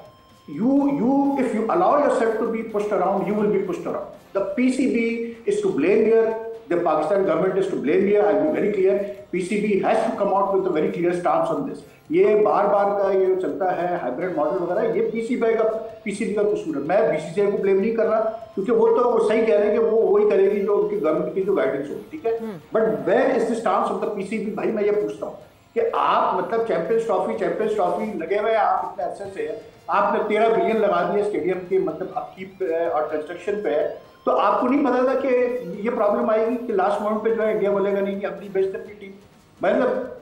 if you allow yourself to be pushed around, you will be pushed around. The PCB is to blame here. The Pakistan government is to blame here. I'll be very clear. PCB has to come out with a very clear stance on this. ये बार का ये चलता है hybrid model वगैरह, ये PCB का कसूर है। मैं बीसीसीआई को ब्लेम नहीं कर रहा क्योंकि वो तो सही कह रहे हैं कि वो वही करेगी जो उनकी गवर्नमेंट की जो गाइडेंस होगी, ठीक है। But where is the stance of the PCB? भाई मैं ये पूछता हूँ कि आप मतलब चैंपियंस ट्रॉफी लगे हुए, आप इतने अच्छे से आपने 13 बिलियन लगा दिए स्टेडियम के मतलब अपकीप पे और कंस्ट्रक्शन पे, तो आपको नहीं पता था कि ये प्रॉब्लम आएगी कि लास्ट मोमेंट पे जो है इंडिया बोलेगा नहीं कि अपनी बेस्ट अपनी टीम? मतलब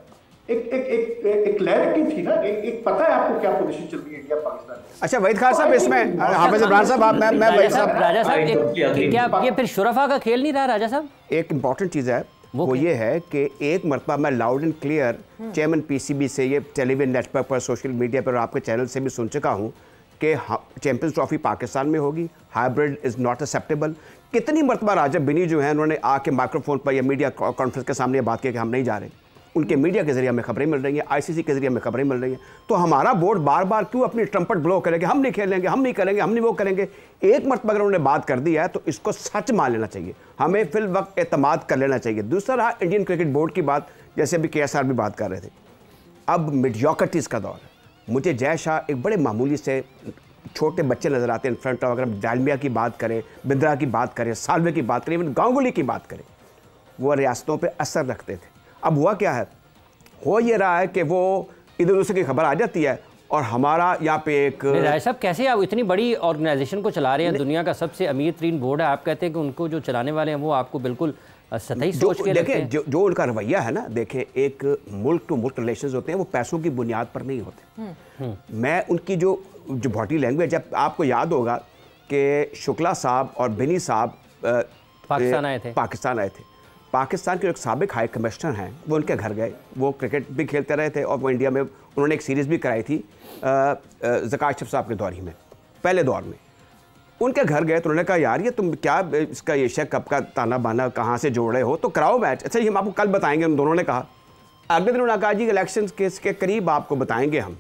एक क्लैरिटी थी ना, एक पता है आपको क्या पोजीशन चल रही है इंडिया पाकिस्तान। अच्छा वहीद खान साहब, इसमें हाफिज इमरान साहब, मैं राजा साहब क्या ये फिर शुरफा का खेल नहीं रहा? राजा साहब एक इंपॉर्टेंट चीज़ है वो ये है कि एक मरतबा मैं loud and clear chairman PCB से, ये टेलीविजन नेटवर्क पर, सोशल मीडिया पर और आपके चैनल से भी सुन चुका हूँ कि चैंपियंस ट्रॉफी पाकिस्तान में होगी, हाइब्रिड इज़ नॉट एक्सेप्टेबल। कितनी मरतबा राजब बिनी जो है उन्होंने आके माइक्रोफोन पर या मीडिया कॉन्फ्रेंस के सामने बात की कि हम नहीं जा रहे, उनके मीडिया के जरिए हमें खबरें मिल रही हैं, आईसीसी के जरिए हमें खबरें मिल रही हैं। तो हमारा बोर्ड बार बार क्यों अपनी ट्रम्पट ब्लो करेंगे, हम नहीं खेलेंगे, हम नहीं करेंगे, हम नहीं वो करेंगे? एक मरतबा अगर उन्होंने बात कर दी है तो इसको सच मान लेना चाहिए, हमें फिल वक्त एतमाद कर लेना चाहिए। दूसरा रहा इंडियन क्रिकेट बोर्ड की बात, जैसे अभी KSR भी बात कर रहे थे, अब मीडियोक्रेटीज़ का दौर है। मुझे जय शाह एक बड़े मामूली से छोटे बच्चे नज़र आते हैं इन फ्रंट ऑफ, अगर हम डालमिया की बात करें, बिंद्रा की बात करें, सालवे की बात करें, इवन गांगुली की बात करें, वो रियासतों पे असर रखते थे। अब हुआ क्या है, हो ये रहा है कि वो इधर उधर की खबर आ जाती है और हमारा यहाँ पे एक राय साहब कैसे आप इतनी बड़ी ऑर्गेनाइजेशन को चला रहे हैं, दुनिया का सबसे अमीर तरीन बोर्ड है, आप कहते हैं कि उनको जो चलाने वाले हैं वो आपको बिल्कुल सतही सोच के लगते हैं? जो उनका रवैया है ना, देखें एक मुल्क टू मुल्क रिलेशंस होते हैं वो पैसों की बुनियाद पर नहीं होते। मैं उनकी जो बॉडी लैंग्वेज, जब आपको याद होगा कि शुक्ला साहब और बिनी साहब पाकिस्तान आए थे, पाकिस्तान के एक साबिक हाई कमिश्नर हैं, वो उनके घर गए, वो क्रिकेट भी खेलते रहे थे और वो इंडिया में उन्होंने एक सीरीज़ भी कराई थी ज़कात अशरफ साहब के दौर में, पहले दौर में। उनके घर गए तो उन्होंने कहा यार ये तुम क्या इसका एशिया कप का ताना बाना कहाँ से जोड़ रहे हो, तो कराओ मैच। अच्छा ये हम आपको कल बताएंगे, उन दोनों ने कहा। अगले दिन उन्होंने कहा जी इलेक्शन के करीब आपको बताएंगे हम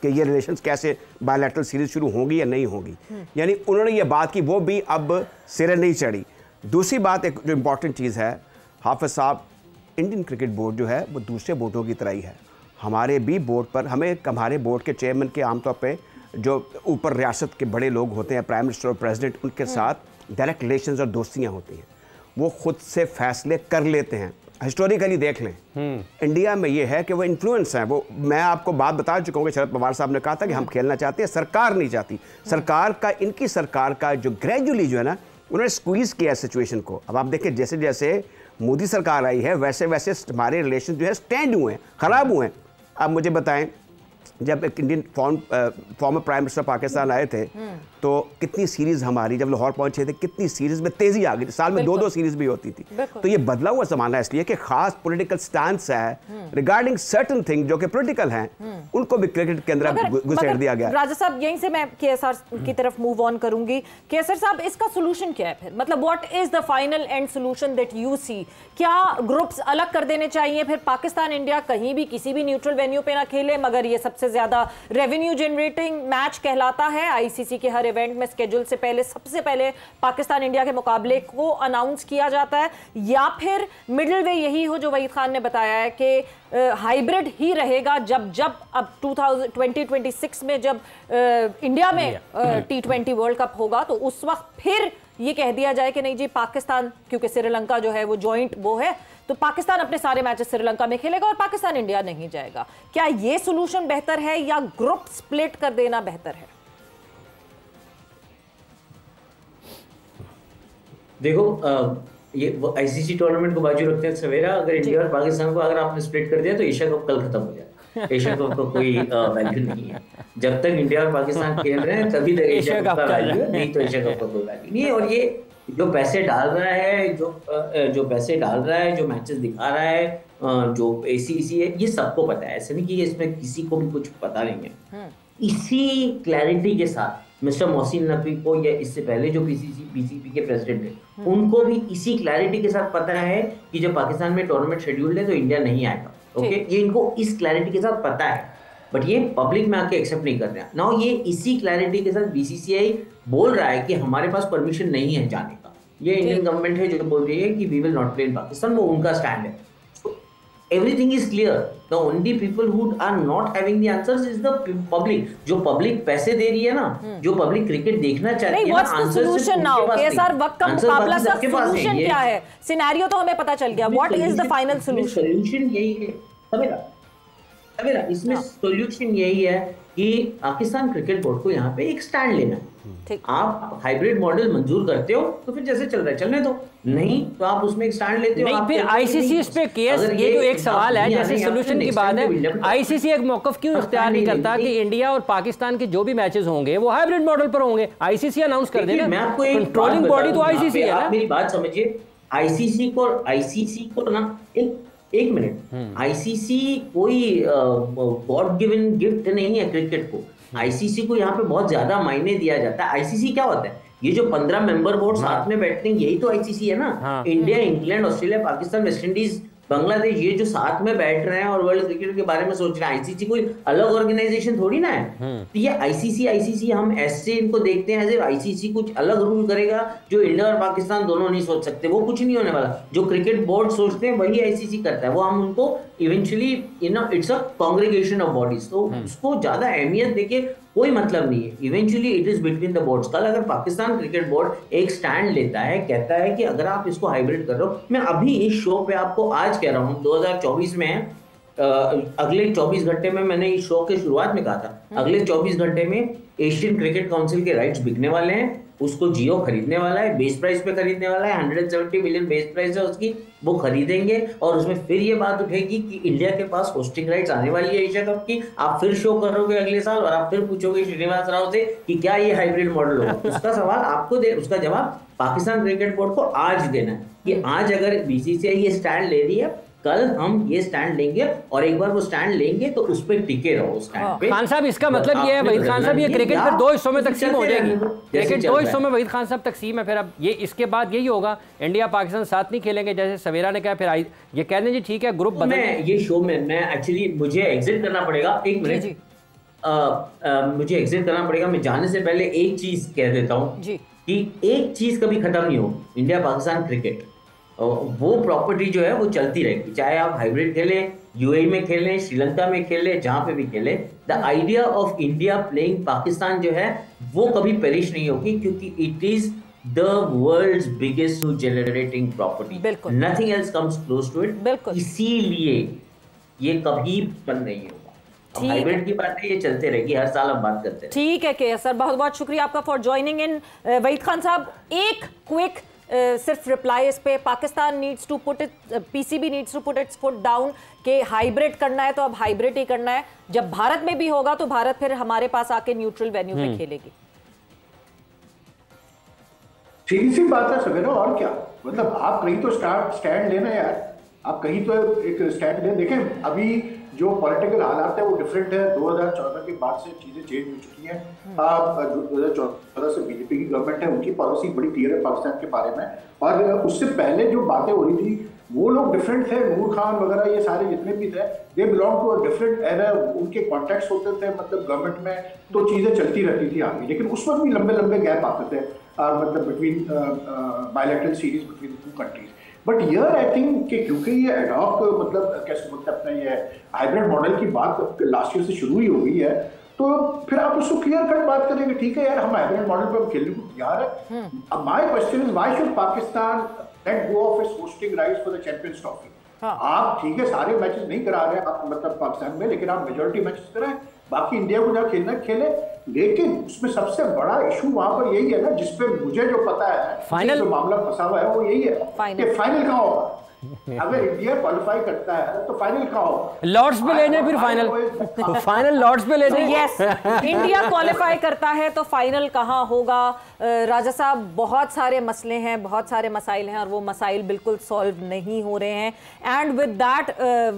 कि ये रिलेशंस कैसे बायलैटरल सीरीज़ शुरू होंगी या नहीं होगी। यानी उन्होंने ये बात की, वो भी अब सिरे नहीं चढ़ी। दूसरी बात, एक जो इम्पॉर्टेंट चीज़ है हाफिज साहब, इंडियन क्रिकेट बोर्ड जो है वो दूसरे बोर्डों की तरह ही है। हमारे भी बोर्ड पर हमारे बोर्ड के चेयरमैन के आमतौर पे जो ऊपर रियासत के बड़े लोग होते हैं, प्राइम मिनिस्टर और प्रेसिडेंट, उनके साथ डायरेक्ट रिलेशंस और दोस्तियाँ होती हैं, वो खुद से फैसले कर लेते हैं। हिस्टोरिकली देख लें इंडिया में ये है कि वो इन्फ्लुएंस है। वो मैं आपको बात बता चुका हूँ कि शरद पवार साहब ने कहा था कि हम खेलना चाहते हैं, सरकार नहीं चाहती। सरकार का, इनकी सरकार का जो ग्रेजुअली जो है ना, उन्होंने स्क्वीज़ किया सिचुएशन को। अब आप देखें जैसे जैसे मोदी सरकार आई है वैसे वैसे हमारे रिलेशन जो है स्टैंड हुए हैं, ख़राब हुए हैं। अब मुझे बताएं, जब एक Indian former prime minister Pakistan आए थे तो कितनी सीरीज़ हमारी, जब लाहौर पहुंचे थे कितनी सीरीज़ में तेज़ी आ गई, साल में 2-2 सीरीज़ भी होती थी। तो ये बदला हुआ ज़माना है, इसलिए कि खास पॉलिटिकल स्टैंड है रिगार्डिंग सर्टन थिंग जो कि पॉलिटिकल हैं, उनको भी क्रिकेट के अंदर घुसेड़ दिया गया। राजा साहब यहीं से मैं KSR की तरफ मूव ऑन करूंगी। KSR साहब इसका सोल्यूशन क्या है फिर? मतलब what is the final end solution that you see? क्या ग्रुप्स अलग कर देने चाहिए, फिर पाकिस्तान इंडिया कहीं भी किसी भी न्यूट्रल वेन्यू पे ना खेले, मगर ये सबसे ज्यादा रेवेन्यू जनरेटिंग मैच कहलाता है। आईसीसी के हर इवेंट में स्केड्यूल से पहले सबसे पहले पाकिस्तान इंडिया के मुकाबले को अनाउंस किया जाता है, या फिर मिडिल वे यही हो जो वहीद खान ने बताया है कि हाइब्रिड ही रहेगा। जब अब 2026 में जब इंडिया में T20 वर्ल्ड कप होगा तो उस वक्त फिर ये कह दिया जाए कि नहीं जी पाकिस्तान, क्योंकि श्रीलंका जो है वो जॉइंट वो है, तो पाकिस्तान अपने सारे मैचेस श्रीलंका में खेलेगा और पाकिस्तान इंडिया नहीं जाएगा। क्या ये सोल्यूशन बेहतर है या ग्रुप स्प्लिट कर देना बेहतर है? देखो ये आईसीसी टूर्नामेंट को बाजू रखते हैं सवेरा, अगर इंडिया और पाकिस्तान को अगर आपने स्प्लिट कर दिया तो एशिया कप कल खत्म हो जाए। एशिया कप का कोई वैल्यू नहीं है। जब तक इंडिया और पाकिस्तान खेल रहे हैं तभी तक एशिया कप का वैल्यू है, नहीं तो एशिया कप का कोई वैल्यू नहीं है। और ये जो पैसे डाल रहा है, जो पैसे डाल रहा है, जो मैचेस दिखा रहा है, जो एसीसी है, ये सबको पता है। ऐसा नहीं कि इसमें किसी को भी कुछ पता नहीं है। इसी क्लैरिटी के साथ मिस्टर मोहसिन नकवी को या इससे पहले जो पीसीबी के प्रेसिडेंट थे उनको भी इसी क्लैरिटी के साथ पता है कि जब पाकिस्तान में टूर्नामेंट शेड्यूल्ड है तो इंडिया नहीं आएगा। ओके, ये इनको इस क्लैरिटी के साथ पता है, बट ये पब्लिक में आके एक्सेप्ट नहीं कर रहे हैं। नाउ ये इसी क्लैरिटी के साथ बीसीसीआई बोल रहा है कि हमारे पास परमिशन नहीं है जाने का। ये इंडियन गवर्नमेंट है जो बोल रही है कि we will not play in Pakistan, वो उनका स्टैंड है। Everything is clear. The only people who are not having the answers is the public. जो पब्लिक पैसे दे रही है ना, जो पब्लिक क्रिकेट देखना चाहती है ना, आंसर सोल्यूशन नाउ के सर वक्त का मुकाबला सर सोल्यूशन क्या है? सिनेरियो तो हमें पता चल गया, what is the final solution? Solution यही है सवेरा, इसमें सोल्यूशन यही है कि पाकिस्तान क्रिकेट बोर्ड को यहाँ पे एक स्टैंड लेना है। आप हाइब्रिड मॉडल मंजूर करते हो तो फिर जैसे चल रहा है चलने दो, नहीं तो आप उसमें एक स्टैंड लेते हो। नहीं, फिर आईसीसी इस पे केस, ये जो एक सवाल है, जैसे सोल्यूशन की बात है, आईसीसी एक मौकफ क्यों इख्तियार नहीं करता कि इंडिया और पाकिस्तान के जो भी मैचेस होंगे वो हाइब्रिड मॉडल पर होंगे? आईसीसी अनाउंस कर देना, मैं आपको कंट्रोलिंग बॉडी तो आईसीसी है ना। मेरी बात समझिए, आईसीसी को ना एक मिनट, आईसीसी कोई गॉड गिवन गिफ्ट नहीं है क्रिकेट को। आईसीसी को यहाँ पे बहुत ज्यादा मायने दिया जाता है। आईसीसी क्या होता है? ये जो 15 मेंबर बोर्ड साथ में बैठते हैं यही तो आईसीसी है ना। India, England, Australia, Pakistan, West Indies, Bangladesh, ये जो साथ में बैठ रहे हैं और वर्ल्ड क्रिकेट के बारे में सोच रहे हैं, आईसीसी कोई अलग ऑर्गेनाइजेशन थोड़ी ना है। तो ये आईसीसी हम ऐसे इनको देखते हैं एज आईसीसी कुछ अलग रूल करेगा जो इंडिया और पाकिस्तान दोनों नहीं सोच सकते, वो कुछ नहीं होने वाला। जो क्रिकेट बोर्ड सोचते हैं वही आईसीसी करता है, वो हम उनको eventually it's a congregation of bodies, तो उसको ज्यादा अहमियत देके कोई मतलब नहीं है। Eventually it is between the boards. कल अगर पाकिस्तान क्रिकेट बोर्ड एक स्टैंड लेता है, कहता है कि अगर आप इसको हाइब्रिड कर रहे हो, मैं अभी इस शो पे आपको आज कह रहा हूँ 2024 में अगले 24 घंटे में, मैंने इस शो के शुरुआत में कहा था, अगले 24 घंटे में एशियन क्रिकेट काउंसिल के राइट्स बिकने वाले हैं, उसको जियो खरीदने वाला है, बेस प्राइस पे खरीदने वाला है, 170 मिलियन बेस प्राइस है उसकी, वो खरीदेंगे। और उसमें फिर ये बात उठेगी कि इंडिया के पास होस्टिंग राइट्स आने वाली है एशिया कप की, आप फिर शो करोगे अगले साल और आप फिर पूछोगे श्रीनिवास राव से कि क्या ये हाइब्रिड मॉडल होगा। उसका सवाल आपको उसका जवाब पाकिस्तान क्रिकेट बोर्ड को आज देना है कि आज अगर बीसीसीआई ये स्टैंड ले रही है, कल हम ये स्टैंड लेंगे और एक बार वो स्टैंड लेंगे तो उस पे टिके रहो स्टैंड पे। खान साहब, इसका मतलब ये है वहीद खान साहब, ये क्रिकेट फिर 2 हिस्सों में तकसीम हो जाएगी। क्रिकेट 2 हिस्सों में वहीद खान साहब तकसीम है। फिर अब ये इसके बाद यही होगा, इंडिया पाकिस्तान साथ नहीं खेलेंगे जैसे सवेरा ने कहा, फिर ये कह दें जी ठीक है ग्रुप बदल। ये शो में मैं एक्चुअली मुझे एग्जिट करना पड़ेगा, एक मिनट मुझे एग्जिट करना पड़ेगा। मैं जाने से पहले एक चीज कह देता हूँ कि एक चीज कभी खत्म नहीं हो, इंडिया पाकिस्तान क्रिकेट वो प्रॉपर्टी जो है वो चलती रहेगी, चाहे आप हाइब्रिड खेलें, यूएई में खेलें, श्रीलंका में खेलें, जहां पे भी खेलें। The idea of India playing Pakistan जो है वो कभी पेरिश नहीं होगी, क्योंकि it is the world's biggest generating property, nothing else comes close to it. इसीलिए ये कभी बंद नहीं होगा। हाइब्रिड की बात है, ये चलते रहेगी, हर साल हम बात करते हैं। ठीक है के सर, बहुत बहुत शुक्रिया आपका for joining in. Waheed Khan साहब, एक क्विक सिर्फ रिप्लाई इस पे, Pakistan needs to put it, PCB needs to put its foot down कि हाइब्रिड करना है तो अब हाइब्रिड ही करना है, जब भारत में भी होगा तो भारत फिर हमारे पास आके न्यूट्रल वेन्यू पे खेलेगी। सीधी सी बात है सवेरा, और क्या मतलब, आप कहीं तो स्टैंड लेना यार, आप कहीं तो एक स्टैंड लें। देखें अभी जो पॉलिटिकल हालात है वो डिफरेंट है। 2014 के बाद से चीजें चेंज हो चुकी हैं। 2014 से बीजेपी की गवर्नमेंट है, उनकी पॉलिसी बड़ी क्लियर है पाकिस्तान के बारे में, और उससे पहले जो बातें हो रही थी वो लोग डिफरेंट थे, नूर खान वगैरह ये सारे जितने भी थे, they belong to a different era, उनके कॉन्टेक्ट्स होते थे मतलब गवर्नमेंट में, तो चीजें चलती रहती थी आगे। लेकिन उस वक्त भी लंबे लंबे गैप आते थे मतलब between bilateral series between two countries. But year I think कि क्योंकि ये एडॉक मतलब कैसे बोलते हैं अपना ये हाइब्रिड मॉडल की बात लास्ट ईयर से शुरू ही हो गई है, तो फिर आप उसको क्लियर कट बात करेंगे, ठीक है यार हम हाइब्रिड मॉडल पर खेलने को तैयार है। अब my question is why should Pakistan let go of its hosting rights for the champions trophy? आप ठीक है सारे मैचेस नहीं करा रहे आप मतलब पाकिस्तान में, लेकिन आप मेजॉरिटी मैचेस कराएं, बाकी इंडिया को जहाँ खेलना खेले। लेकिन उसमें सबसे बड़ा इशू वहां पर यही है ना, जिसपे मुझे जो पता है, फाइनल जो मामला फंसा हुआ है वो यही है कि फाइनल कहाँ होगा। अगर इंडिया क्वालिफाई करता है तो फाइनल कहाँ होगा? लॉर्ड्स पे ले जाए फिर फाइनल लॉर्ड्स पे ले जाए। यस, इंडिया क्वालिफाई करता है तो फाइनल कहाँ होगा? राजा साहब, बहुत सारे मसले हैं, बहुत सारे मसाइल हैं और वो मसाइल बिल्कुल सॉल्व नहीं हो रहे हैं। And with that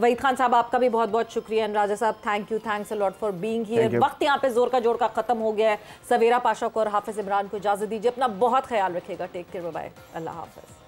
Waheed Khan साहब, आपका भी बहुत बहुत शुक्रिया। एंड राजा साहब, thank you, thanks a lot for being here. वक्त यहाँ पे जोर का जोड़ का खत्म हो गया है। सवेरा पाशा को और हाफिज इमरान को इजाजत दीजिए। अपना बहुत ख्याल रखिएगा। टेक केयर, बाय, अल्लाह हाफिज।